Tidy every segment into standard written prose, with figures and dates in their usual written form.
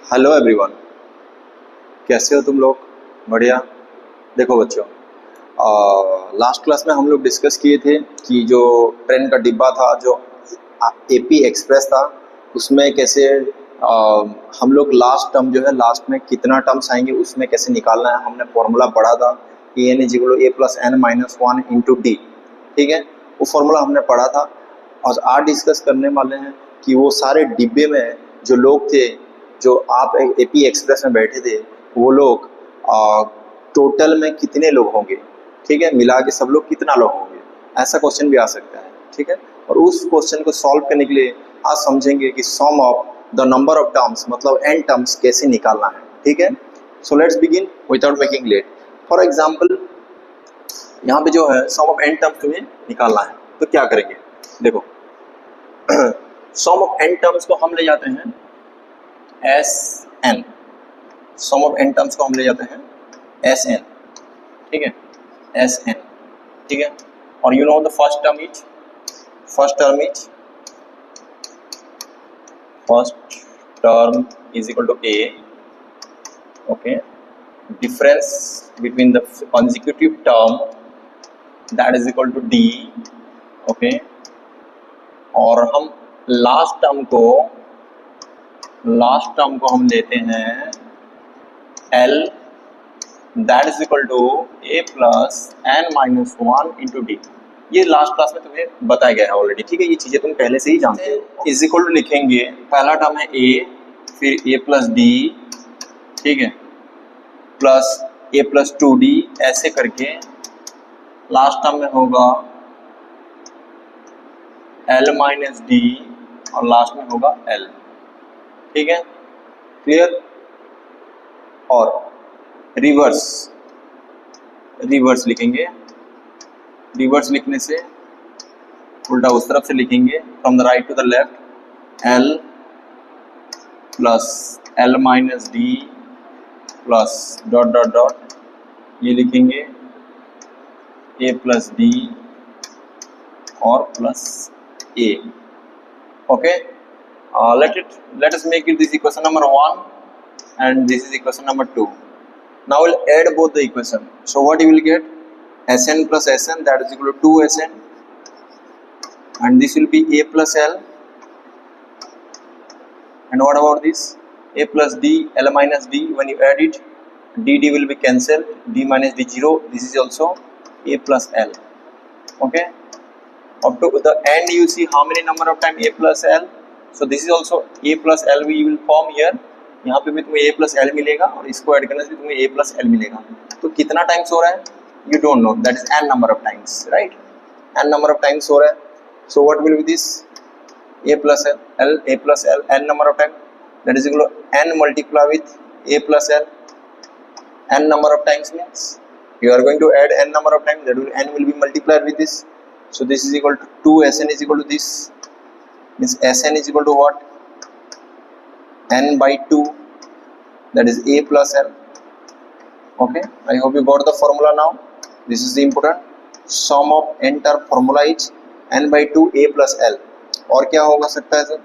Hello everyone, कैसे हो तुम लोग? बढ़िया। देखो बच्चों, लास्ट क्लास में हम लोग डिस्कस किए थे कि जो ट्रेन का डिब्बा था, जो एपी एक्सप्रेस था, उसमें कैसे हम लोग लास्ट टर्म जो है, लास्ट में कितना टर्म्स आएंगे उसमें कैसे निकालना है। हमने फॉर्मूला पढ़ा था कि N is equal to A plus N minus one into D. ठीक है, वो फॉर्मूला हमने पढ़ा था। और आज डिस्कस करने वाले हैं कि वो सारे डिब्बे में जो लोग थे, जो आप एपी एक्सप्रेस में बैठे थे, वो लोग टोटल में कितने लोग होंगे। ठीक है, मिला के सब लोग कितना लोग होंगे, ऐसा क्वेश्चन भी आ सकता है। ठीक है, और उस क्वेश्चन को सॉल्व करने के लिए आज समझेंगे कि sum of the number of terms, मतलब एन टर्म्स कैसे निकालना है। ठीक है, so let's begin without making late. For example, यहाँ पे जो है सम ऑफ एन टर्म्स तुम्हें निकालना है, तो क्या करेंगे? देखो, सम ऑफ एन टर्म्स को हम ले जाते हैं S N. Sum of N terms को हम ले जाते हैं एस एन। ठीक है, एस एन। ठीक है, और you know the first term is equal to A. Okay, difference between the consecutive term that is equal to d। Okay, और हम लास्ट टर्म को हम लेते हैं L, that is equal to a plus N minus one into D. ये last class में तुम्हें बताया गया है ऑलरेडी। ठीक है, ये चीजें तुम पहले से ही जानते हो। इज इक्वल टू लिखेंगे, पहला टर्म है a, फिर a प्लस डी, ठीक है, plus a plus two D, ऐसे करके लास्ट टर्म में होगा L माइनस डी, और लास्ट में होगा L। ठीक है, क्लियर? और रिवर्स लिखेंगे। रिवर्स लिखने से उल्टा उस तरफ से लिखेंगे, from the right to the left, L plus L minus D plus dot dot dot, ये लिखेंगे A प्लस डी और plus A। Okay, let us make it this equation number 1 and this is equation number 2. Now we'll add both the equation. So what you will get? Sn plus Sn, that is equal to 2Sn, and this will be A plus L. And what about this? A plus D, L minus D, when you add it, D will be cancelled, D minus D 0, this is also A plus L. Okay, up to the end you see how many number of time A plus L. So this is also A plus L we will form here. यहाँ पे भी तुम्हें A plus L मिलेगा, और इसको add करने से तुम्हें A plus L मिलेगा। तो कितना टाइम्स हो रहा है? You don't know, that is n number of times, right? n number of times हो रहा है। So what will be this? A plus L, n number of time, that is equal to n multiply with A plus L. n number of times means you are going to add n number of times, that will n will be multiplied with this. So this is equal to 2 Sn is equal to this, means Sn is equal to what? n by 2, that is A plus L. Okay, I hope you got the formula now. This is the important sum of n term formula is n by 2 A plus L. और क्या होगा सकता है sir?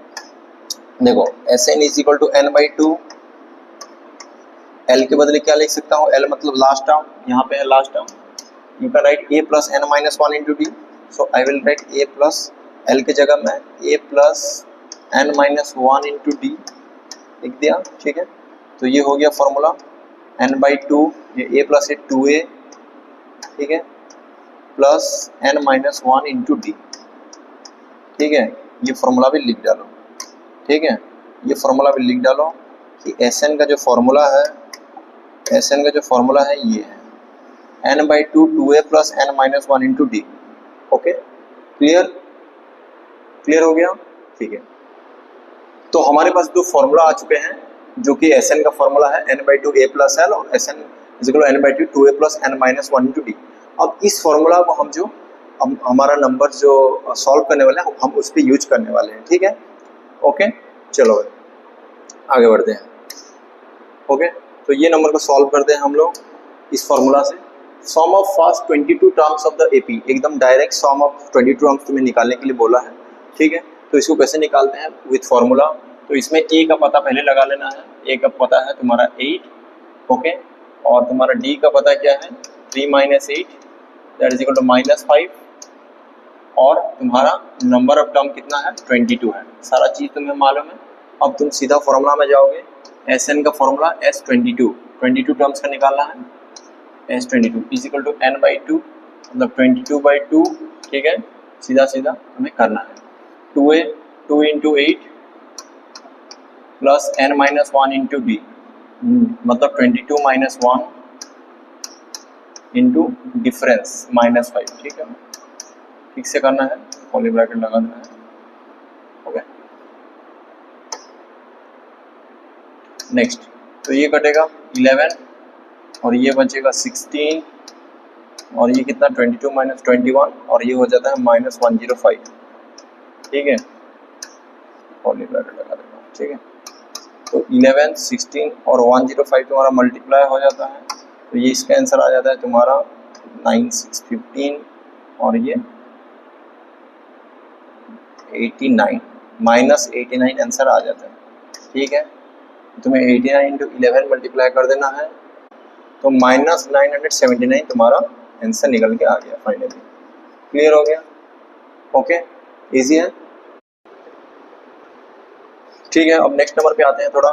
देखो, Sn is equal to n by 2, L के बदले क्या लिख सकता हूँ? L मतलब लास्ट टर्म, यहाँ पे है last term. You can write A plus n minus 1 into D. So I will write A plus L के जगह में A plus n minus 1 into D लिख दिया। ठीक है, तो ये हो गया फॉर्मूला n by 2, ये A plus है 2A, ठीक है, plus n minus 1 into D। ठीक है, ये फॉर्मूला भी लिख डालो। ठीक है, ये फॉर्मूला भी लिख डालो कि Sn का जो फॉर्मूला है, ये है n by 2 2A plus n minus 1 into D। Okay, clear हो गया? ठीक है, तो हमारे पास दो फॉर्मूला आ चुके हैं, जो कि Sn का फॉर्मूला है n by 2 A plus L, और Sn is equal to n by 2 2A plus n minus 1 into D। अब इस फॉर्मूला को हम हमारा नंबर जो सॉल्व करने वाले हैं, हम उस पर यूज करने वाले हैं। ठीक है, ओके, चलो आगे बढ़ते हैं। ओके, तो ये नंबर को सॉल्व करते हैं हम लोग इस फॉर्मूला से। Sum of first 22 terms of the AP, एकदम डायरेक्ट सम ऑफ 22 टर्म्स तुम्हें निकालने के लिए बोला है। ठीक है, तो इसको कैसे निकालते हैं? विथ फॉर्मूला तो इसमें ए का पता पहले लगा लेना है। ए का पता है तुम्हारा 8, ओके, और तुम्हारा डी का पता क्या है 3 minus 8 that is equal to -5, और तुम्हारा नंबर ऑफ टर्म कितना है 22 है। सारा चीज़ तुम्हें मालूम है। अब तुम सीधा फॉर्मूला में जाओगे, एस एन का फॉर्मूला S22 टर्म्स का निकालना है। S22 is equal to n/2, मतलब 22/2, ठीक है, सीधा सीधा हमें करना है। 2a 2 into 8 plus n-1 into D, मतलब 22 माइनस 1 इंटू डिफरेंस -5, ठीक है, ठीक से करना है, कर्ली ब्रैकेट लगा देना है, ओके। नेक्स्ट, तो ये कटेगा 11 और ये बचेगा 16 और ये कितना 22 माइनस 21 और ये हो जाता है -105, ठीक है, कर्ली ब्रैकेट लगा देना, ठीक है। तो 11, 16 और 105 तुम्हारा मल्टीप्लाई हो जाता है, तो ये इसका आंसर आ जाता है तुम्हारा 9615 और ये 89 -89 आंसर आ जाता है, ठीक है। तुम्हें 89 इंटू 11 मल्टीप्लाई कर देना है, तो -979 तुम्हारा आंसर निकल के आ गया फाइनली। क्लियर हो गया? ओके, इजी है, ठीक है। अब नेक्स्ट नंबर पे आते हैं थोड़ा।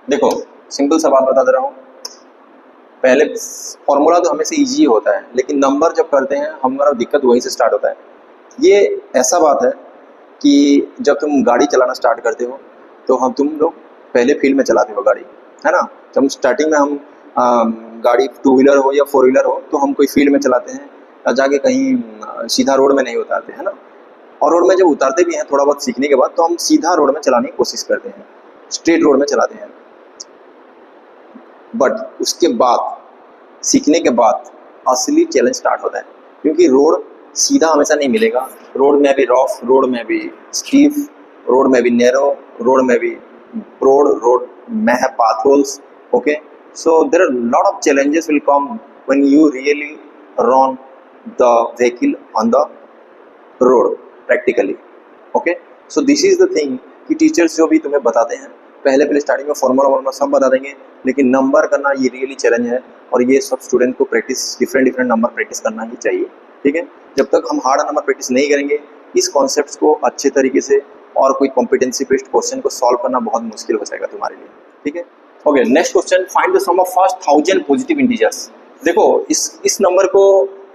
देखो, सिंपल सा बात बता दे रहा हूँ, पहले फॉर्मूला तो हमेशा इजी होता है, लेकिन नंबर जब करते हैं हमारा दिक्कत वहीं से स्टार्ट होता है। ये ऐसा बात है कि जब तुम गाड़ी चलाना स्टार्ट करते हो तो हम तुम लोग पहले फील्ड में चलाते हो गाड़ी, है ना। जब स्टार्टिंग में हम गाड़ी 2 व्हीलर हो या 4 व्हीलर हो तो हम कोई फील्ड में चलाते हैं, जाके कहीं सीधा रोड में नहीं उतारते, है ना। और रोड में जब उतारते भी हैं थोड़ा बहुत सीखने के बाद, तो हम सीधा रोड में चलाने की कोशिश करते हैं, स्ट्रेट रोड में चलाते हैं। बट उसके बाद, सीखने के बाद असली चैलेंज स्टार्ट होता है, क्योंकि रोड सीधा हमेशा नहीं मिलेगा। रोड में भी रफ, रोड में भी स्टीफ, रोड में भी नैरो, रोड में भी ब्रॉड, रोड में है potholes, okay. So there are lot of challenges will come when you really run the vehicle on the road practically, okay. So this is the thing कि teachers जो भी तुम्हें बताते हैं पहले स्टार्टिंग में फॉर्मूला सब बता देंगे, लेकिन नंबर करना ये रियली चैलेंज है, और ये सब स्टूडेंट को प्रैक्टिस डिफरेंट नंबर प्रैक्टिस करना ही चाहिए, ठीक है। जब तक हम हार्ड नंबर प्रैक्टिस नहीं करेंगे, इस कॉन्सेप्ट्स को अच्छे तरीके से और कोई कॉम्पिटेंसी बेस्ड क्वेश्चन को सॉल्व करना बहुत मुश्किल हो जाएगा तुम्हारे लिए, ठीक है। Okay, next question, find the sum of first 1000 positive integers. देखो, इस नंबर को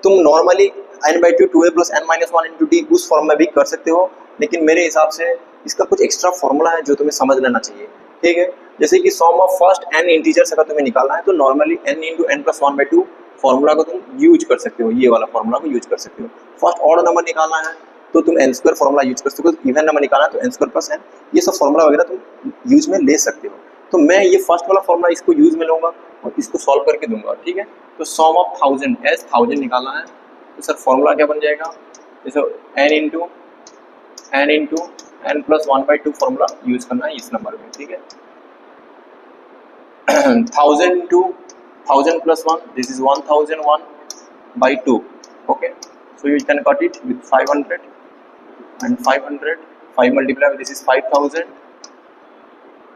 तुम normally n/2 2a plus n-1 into D उस फॉर्म में भी कर सकते हो, लेकिन मेरे हिसाब से इसका कुछ एक्स्ट्रा फॉर्मूला है जो तुम्हें समझ लेना चाहिए, ठीक है। जैसे कि sum of first n integers अगर तुम्हें निकालना है तो normally n into n plus 1/2 formula को तुम यूज कर सकते हो, ये वाला फॉर्मूला को यूज कर सकते हो। फर्स्ट ऑड नंबर निकालना है तो तुम n स्क्वायर फॉर्मूला यूज कर सकते हो, इवन नंबर निकालना है तो n स्क्वायर प्लस n, ये सब फॉर्मूला वगैरह तुम यूज में ले सकते हो। तो मैं ये फर्स्ट वाला फॉर्मूला इसको यूज में लूंगा और इसको सॉल्व करके दूंगा, ठीक है। तो सम ऑफ 1000 निकालना है, तो सर फॉर्मूला क्या बन जाएगा, जैसे n into n plus 1/2 formula use करना है इस नंबर में, ठीक है। 1000 into 1000 plus 1, this is 1001/2, okay. So you can cut it with 500 and 500, 5 multiply with this is 5000,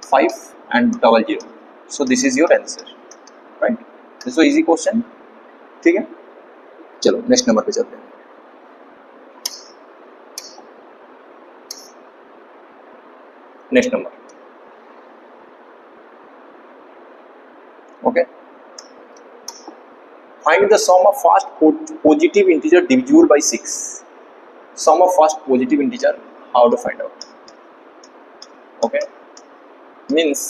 5 and 00. So this is your answer, right? This is so easy question, ठीक है। चलो next number पे चलते हैं। Next number, okay. Find the sum of first positive integer divisible by 6। Sum of first positive integer, how to find out, okay. Means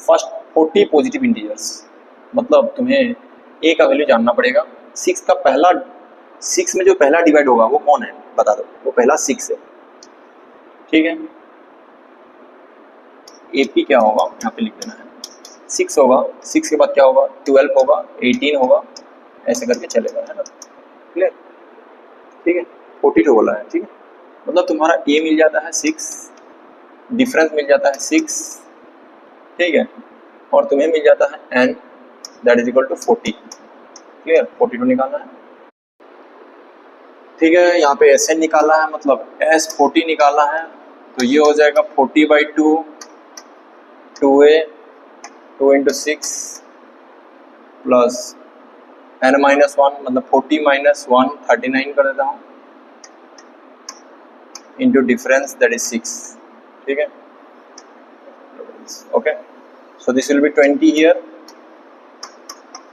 first 40 positive integers, मतलब तुम्हें a का value जानना पड़ेगा। 6 में जो पहला डिवाइड होगा वो कौन है बता दो, वो पहला 6 है, ठीक है। AP क्या होगा यहाँ पे लिख देना है, 6 होगा, 6 के बाद क्या होगा, 12 होगा, 18 होगा, ऐसे करके चलेगा, है ना। क्लियर, ठीक है। 42 बोला है, ठीक है। मतलब तुम्हारा A मिल जाता है 6, डिफरेंस मिल जाता है 6, ठीक है, और तुम्हें मिल जाता है n that is equal to 40। Clear, 42 निकालना है, ठीक है। यहाँ पे SN निकालना है, मतलब S40 निकालना है, तो ये हो जाएगा 40/2 2a 2 इंटू 6 प्लस n-1 मतलब 40 माइनस 1 39 कर देता हूँ इंटू डिफरेंस दैट इज 6. ठीक है, okay. So this will be 20 here,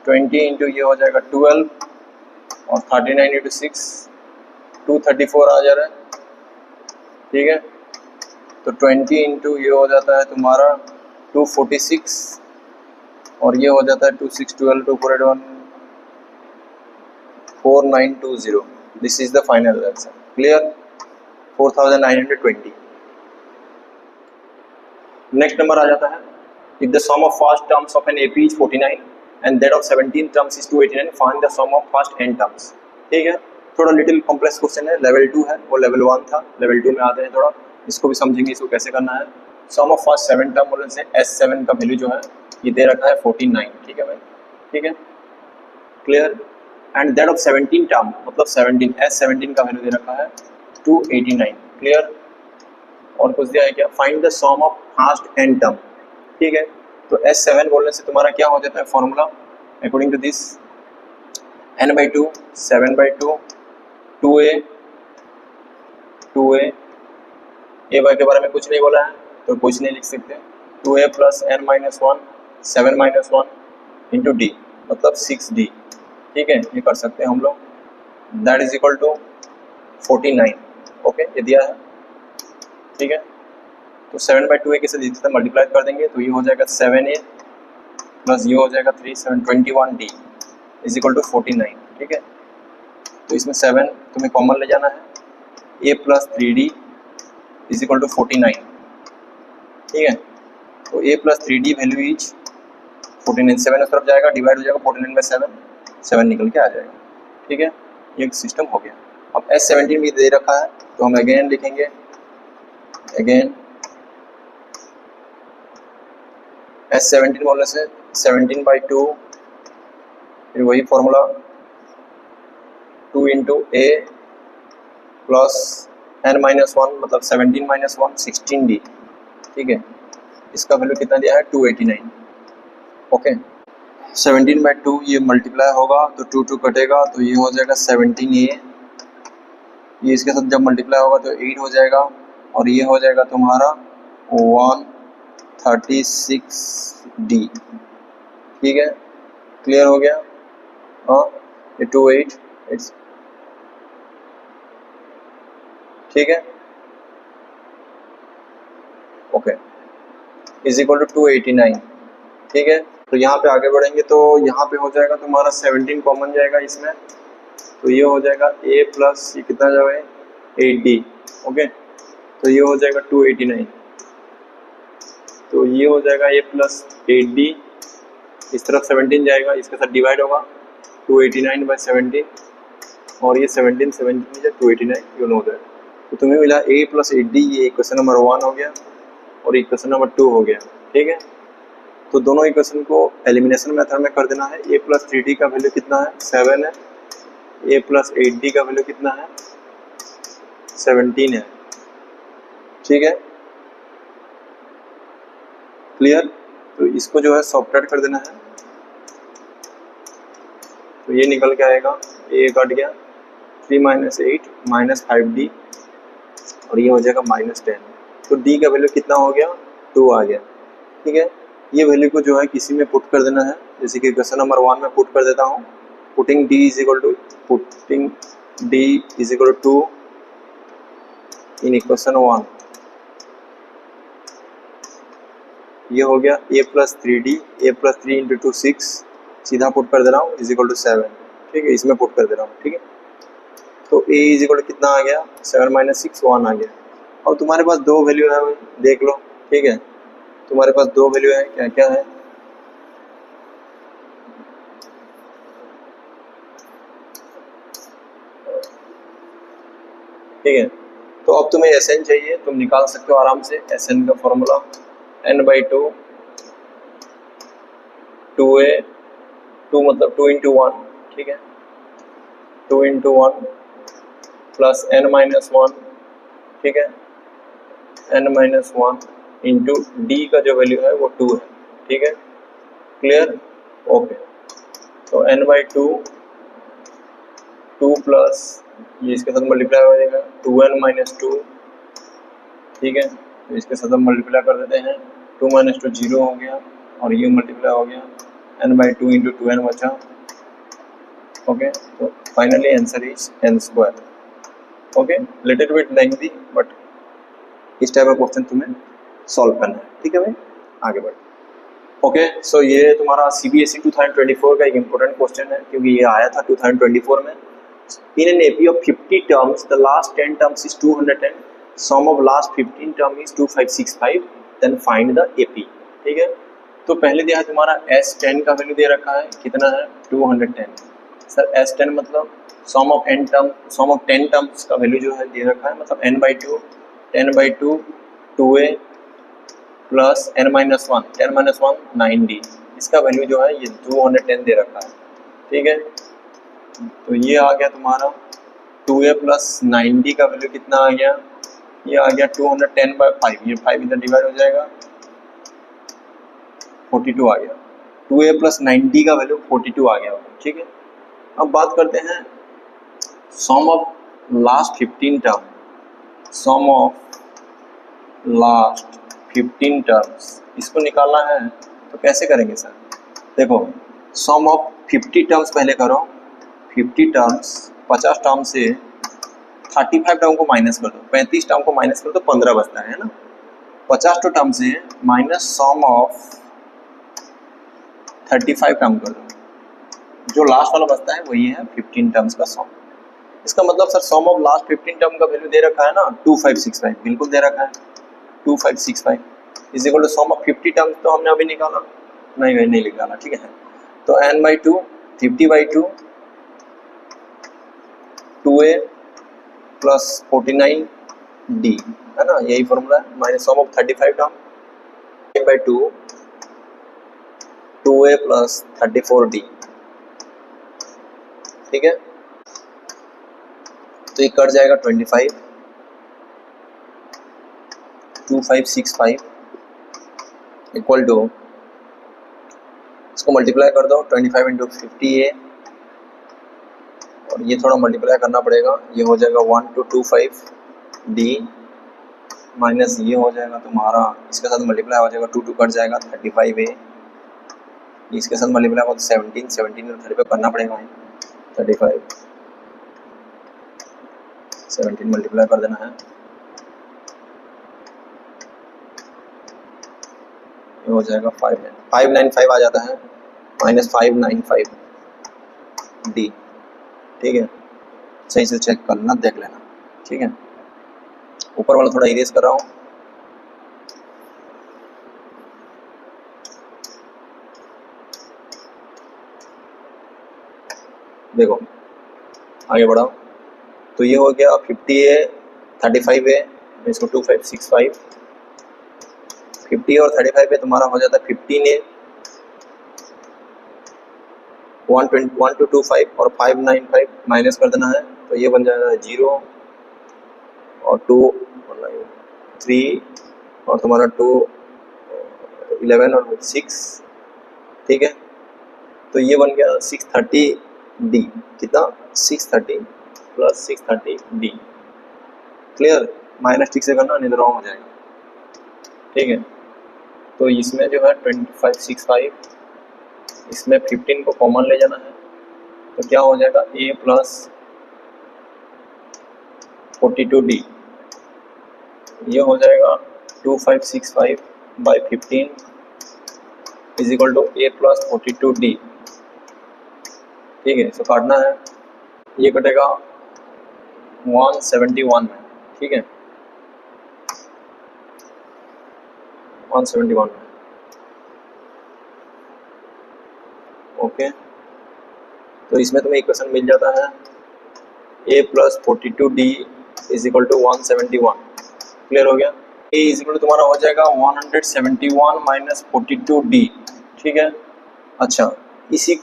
20 into ये हो जाएगा 12 और 39 इंटू 6 234 आ जा रहा है. ठीक है, तो 20 इंटू ये हो जाता है तुम्हारा 246 और ये हो जाता है 2 6 12 2 4 8 1 4920. This is the final answer. Clear? 4920. Next number आ जाता है, if the sum of first terms of an AP is 49 and that of 17 terms is 289, find the sum of first n terms. ठीक है, थोड़ा लिटिल कॉम्प्लेक्स क्वेश्चन है, level 2 है, वो level 1 था, लेवल 2 में आते हैं थोड़ा, इसको भी समझेंगे इसको कैसे करना है. सम ऑफ फर्स्ट 7 टर्म बोलने से S7 का वैल्यू जो है ये दे रखा है 49. ठीक है भाई, ठीक है, clear. And that of 17 term मतलब 17 S17 का वैल्यू दे रखा है 289. क्लियर. और कुछ दिया है क्या, find the sum of first n term. ठीक है, तो S7 बोलने से तुम्हारा क्या हो जाता है formula according to this, n/2 7/2 2a a के बारे में कुछ नहीं बोला है तो कुछ नहीं लिख सकते. 2a plus n-1 7-1 into D मतलब 6d. ठीक है, ये कर सकते हैं हम लोग. That is equal to 49. Okay, ये दिया है. ठीक है, तो 7/2 के साथ जितना मल्टीप्लाई कर देंगे तो ये हो जाएगा 7a प्लस ये हो जाएगा 3 7 21d इज इक्वल टू 49. ठीक है, तो इसमें 7 तुम्हें कॉमन ले जाना है, a plus 3d is equal to 49. ठीक है, तो a plus 3d value is 49. 7 उस तरफ जाएगा, डिवाइड हो जाएगा 49/7, 7 निकल के आ जाएगा. ठीक है, ये सिस्टम हो गया. अब S17 भी दे रखा है तो हम अगेन लिखेंगे, अगेन S17 बोलने से 17/2 फिर वही formula 2 into a plus n-1 मतलब 17-1 16d. ठीक है, इसका वैल्यू कितना दिया है 289. ओके, 17/2 ये मल्टीप्लाई होगा तो 2 2 कटेगा तो ये हो जाएगा 17a, ये इसके साथ जब मल्टीप्लाई होगा तो 8 हो जाएगा और ये हो जाएगा तुम्हारा 136d. ठीक है, क्लियर हो गया. हाँ, ये 28 ठीक है, ओके, इज इक्वल टू 289. ठीक है, तो यहाँ पे आगे बढ़ेंगे तो यहाँ पे हो जाएगा तुम्हारा 17 कॉमन जाएगा इसमें, तो ये हो जाएगा a प्लस ये कितना जाएगा 8d. ओके, तो ये हो जाएगा 289. तो ये हो जाएगा a प्लस 8d, इस तरफ 17 जाएगा, इसके साथ डिवाइड होगा 289/17 और ये 17 289 यू नो दैट. तो तुम्हें मिला a प्लस 8d, ये इक्वेशन नंबर 1 हो गया और इक्वेशन नंबर 2 हो गया. ठीक है, तो दोनों इक्वेशन को एलिमिनेशन मेथड में कर देना है. a प्लस 3d का वैल्यू कितना है 7 है, a प्लस 8d का वैल्यू कितना है 17 है. ठीक है, क्लियर. तो इसको जो है सॉफ्टवेयर कर देना है तो ये निकल के आएगा, a कट गया 3 - 8 -5d और ये हो जाएगा -10. तो d का वैल्यू कितना हो गया 2 आ गया. ठीक है, ये वैल्यू को जो है किसी में पुट कर देना है, जैसे कि क्वेश्चन नंबर 1 में पुट कर देता हूँ. Putting d is equal to 2 in equation 1. ये हो गया a plus 3d, a plus 3 into 2 6 सीधा पुट कर दे रहा हूँ इज इक्वल टू 7. ठीक है, इसमें पुट कर दे रहा हूँ. ठीक है, तो a इज इक्वल टू कितना आ गया 7 - 6 1 आ गया. और तुम्हारे पास दो वैल्यू है, देख लो. ठीक है, तुम्हारे पास दो वैल्यू है, क्या क्या है, ठीक है. तो अब तुम्हें Sn चाहिए, तुम निकाल सकते हो आराम से. Sn का फॉर्मूला n/2 2a 2 मतलब 2 इंटू 1. ठीक है, 2 इंटू 1 प्लस n-1. ठीक है, n minus one into D का जो वैल्यू है वो 2 है, ठीक है, क्लियर, ओके। तो n by two, two plus ये इसके साथ मल्टीप्लाई हो जाएगा 2n माइनस टू, ठीक है, तो इसके साथ हम मल्टीप्लाई कर देते हैं, 2 माइनस टू 0 हो गया और ये मल्टीप्लाई हो गया, n by two into 2n बचा, ओके। तो finally answer is n square, okay, little bit lengthy but इस टाइप का क्वेश्चन तुम्हें सॉल्व करना है, ठीक है भाई, आगे बढ़। ओके, सो ये तुम्हारा CBSE 2024 का एक इम्पोर्टेंट क्वेश्चन है क्योंकि ये आया था 2024 में। In an AP of 50 terms, the last 10 terms is 210, sum of last 15 term is 2565, then find the AP, ठीक है। तो पहले दिया है तुम्हारा S10 का वैल्यू दे रखा है, कितना है 210। सर S10 मतलब सम ऑफ सम ऑफ 10 टर्म्स का वैल्यू जो है दे रखा है, मतलब n by two, 10 by two 2a plus n minus one, 10 minus one 9d, इसका वैल्यू जो है ये 210 दे रखा है, ठीक है। तो ये आ गया तुम्हारा 2a प्लस 9d का वैल्यू कितना आ गया, ये आ गया 210 बाई 5, ये 5 इधर डिवाइड हो जाएगा 42 आ गया, 2a प्लस 9d का वैल्यू 42 आ गया, ठीक है। अब बात करते हैं sum of last 15 term, sum of last 15 terms, इसको निकालना है तो कैसे करेंगे सर, देखो सम ऑफ 50 टर्म्स पहले करो, 50 टर्म्स 50 टर्म से 35 टर्म को माइनस कर दो, 35 टर्म को माइनस कर दो 15 बचता है ना, 50 टर्म से माइनस सम ऑफ 35 टर्म कर दो, जो लास्ट वाला बचता है वही है 15 टर्म्स का सम। इसका मतलब sir sum of last 15 term का वैल्यू दे रखा है ना 2565, बिल्कुल दे रखा है 2565 is equal to sum of 50 terms, तो हमने अभी निकाला नहीं निकाला, ठीक है। तो n by two 50 by two 2a plus 49d है ना, यही फॉर्मूला है, minus sum of 35 term by two 2a plus 34d, ठीक है। तो ये कट जाएगा 25, 2565 इक्वल टू, इसको मल्टीप्लाई कर दो 25 इंटू 50a और ये थोड़ा मल्टीप्लाई करना पड़ेगा, ये हो जाएगा 1225d माइनस ये हो जाएगा तुम्हारा, इसके साथ मल्टीप्लाई हो जाएगा 2 कट जाएगा 35a, इसके साथ मल्टीप्लाई होगा तो 17 और 35 करना पड़ेगा, 35 17 मल्टीप्लाई कर देना है, ये हो जाएगा 595 आ जाता है, माइनस 595 डी, ठीक है। सही से चेक कर लेना, देख लेना, ठीक है। ऊपर वाला थोड़ा इरेज कर रहा हूँ, देखो आगे बढ़ाओ, तो ये हो गया 50a 35a, इसको 2565, 50 और 35 पे तुम्हारा हो जाता है 15a 1225 और 595 माइनस कर देना है, तो ये बन जाएगा 0 और 2 3 और तुम्हारा 2 11 और 6, ठीक है। तो ये बन गया 630d, कितना 630 प्लस 630d, क्लियर, माइनस ठीक से करना नहीं तो रॉन्ग हो जाएगा, ठीक है। तो इसमें जो है 2565, इसमें 15 को कॉमन ले जाना है, तो क्या हो जाएगा a प्लस 42d, ये हो जाएगा 2565 by 15 is equal to a plus 42d, ठीक है। इसको काटना है, ये कटेगा 171 में, ठीक है, 171 में, ओके। तो इसमें तुम्हें इक्वेशन मिल जाता है a plus 42d is equal to 171, clear हो गया। a इज इक्वल टू तुम्हारा हो जाएगा 171 माइनस 42d, ठीक है। अच्छा, इसी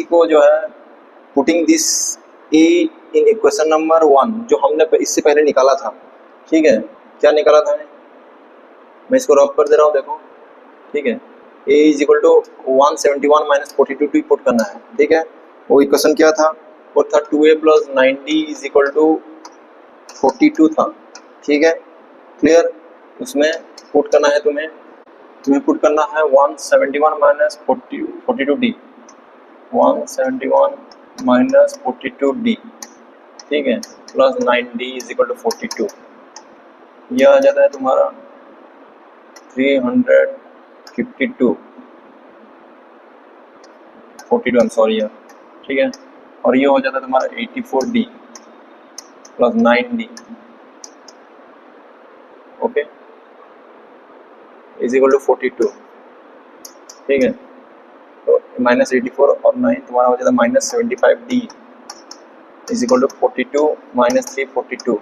को जो है putting this a in equation number 1 जो हमने इससे पहले निकाला था, ठीक है, क्या निकाला था मैं इसको रब कर दे रहा हूँ, देखो ठीक है। a is equal to 171 minus 42 put करना है, ठीक है। वो इक्वेशन क्या था, वो था 2a plus 9d is equal to 42 था, ठीक है क्लियर। उसमें पुट करना है तुम्हें पुट करना है 171 माइनस 42d, 171 माइनस 42d, ठीक है, plus 9d is equal to 42। यह आ जाता है तुम्हारा 352 42 सॉरी यार, ठीक है। और ये हो जाता है तुम्हारा 84d plus 9d, okay, is equal to 42, ठीक है। तो माइनस 84 और 9 तुम्हारा हो जाता है minus 75d is equal to 42 minus 342,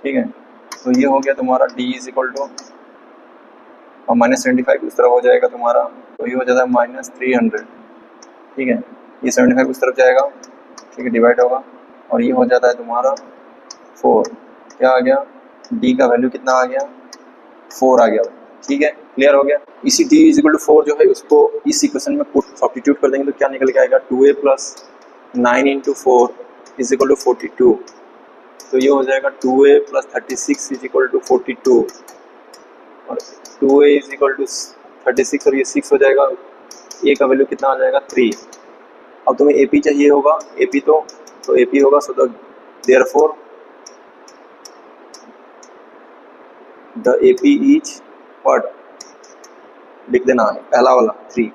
ठीक है। तो ये हो गया तुम्हारा d इज इक्वल टू, और माइनस 75 उस तरफ हो जाएगा तुम्हारा, तो ये हो जाता है माइनस 300, ठीक है। ये 75 उस तरफ जाएगा, ठीक है, डिवाइड होगा, और ये हो जाता है तुम्हारा 4, क्या आ गया, d का वैल्यू कितना आ गया, 4 आ गया, ठीक है, क्लियर हो गया। इसी d इज इक्वल टू 4 जो है उसको इस इक्वेशन में पुट सब्स्टिट्यूट कर देंगे तो क्या निकल के आएगा, 2a plus 9 into 4 is equal to 42। तो ये हो जाएगा 2a plus 36 is equal to 42, और 2a इज इक्वल टू 36 और ये 6 हो जाएगा, a का वैल्यू कितना आ जाएगा 3। अब तुम्हें AP चाहिए होगा, AP तो AP होगा, so therefore the AP is what, लिख देना है पहला वाला 3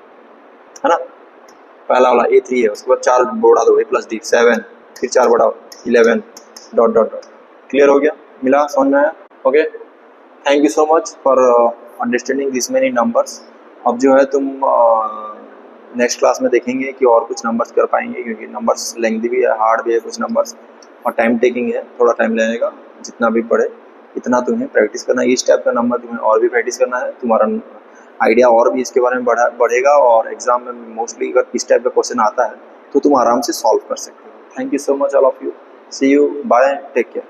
है ना, पहला वाला A3 है, उसके बाद 4 बढ़ा दो, A प्लस D 7, फिर 4 बढ़ाओ 11 डॉट डॉट डॉट, क्लियर हो गया, मिला, समझ में आया, okay. Thank you so much for understanding this many numbers. अब जो है तुम नेक्स्ट क्लास में देखेंगे कि और कुछ नंबर्स कर पाएंगे, क्योंकि नंबर्स लेंथी भी है, हार्ड भी है कुछ नंबर्स, और टाइम टेकिंग है, थोड़ा टाइम लगेगा, जितना भी पढ़े इतना तुम्हें प्रैक्टिस करना है। इस टाइप का नंबर तुम्हें और भी प्रैक्टिस करना है, तुम्हारा आइडिया और भी इसके बारे में बढ़ेगा, और एग्जाम में मोस्टली अगर इस टाइप का क्वेश्चन आता है तो तुम आराम से सॉल्व कर सकते हो। Thank you so much all of you, see you, bye, take care.